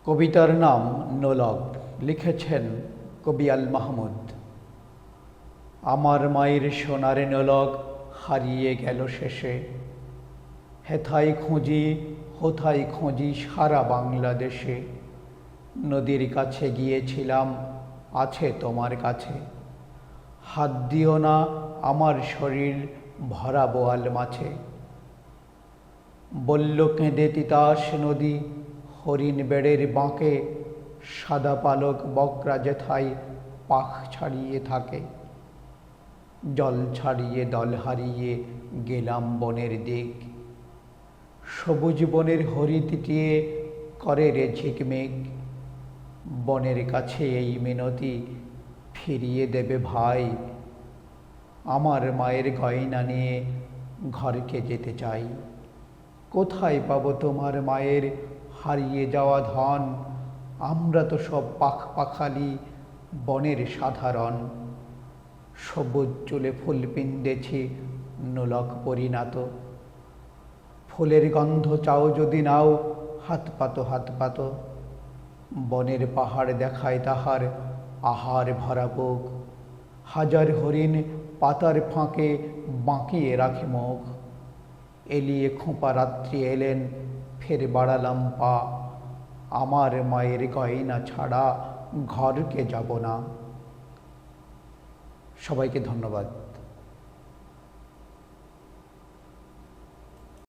কবিতার নাম নোলক, লিখেছেন কবি আল মাহমুদ। আমার মায়ের সোনার নোলক হারিয়ে গেল শেষে, হেথায় খুঁজি হোথায় খুঁজি সারা বাংলাদেশে। নদীর কাছে গিয়েছিলাম, আছে তোমার কাছে। হাত দিও না আমার শরীর ভরা বোয়াল মাছে। বলল কেঁদে তিতাস নদী হরিণ বেড়ের বাঁকে, সাদা পালক বকরা যেথায় পাখ ছাড়িয়ে থাকে। জল ছাড়িয়ে দল হারিয়ে গেলাম বনের দিক, সবুজ বনের হরিদ টিয়ে করে রে ঝিকমিক। বনের কাছে এই মিনতি ফিরিয়ে দেবে ভাই, আমার মায়ের গয়না নিয়ে ঘরকে যেতে চাই। কোথায় পাবো তোমার মায়ের হারিয়ে যাওয়া ধন? আমরা তো সব পাখালি বনের সাধারণ। সবুজ চুলে ফুল পিন্দেছি নোলক পরিণত। ফুলের গন্ধ চাও যদি নাও, হাত পাতো হাত পাতো। বনের পাহাড় দেখায় তাহার আহার ভরা বুক। হাজার হরিণ পাতার ফাঁকে বাঁকিয়ে রাখে মুখ। এলিয়ে খোঁপা রাত্রি এলেন, ফের বাড়ালাম পা। আমার মায়ের গয়না ছাড়া ঘরকে যাব না। সবাইকে ধন্যবাদ।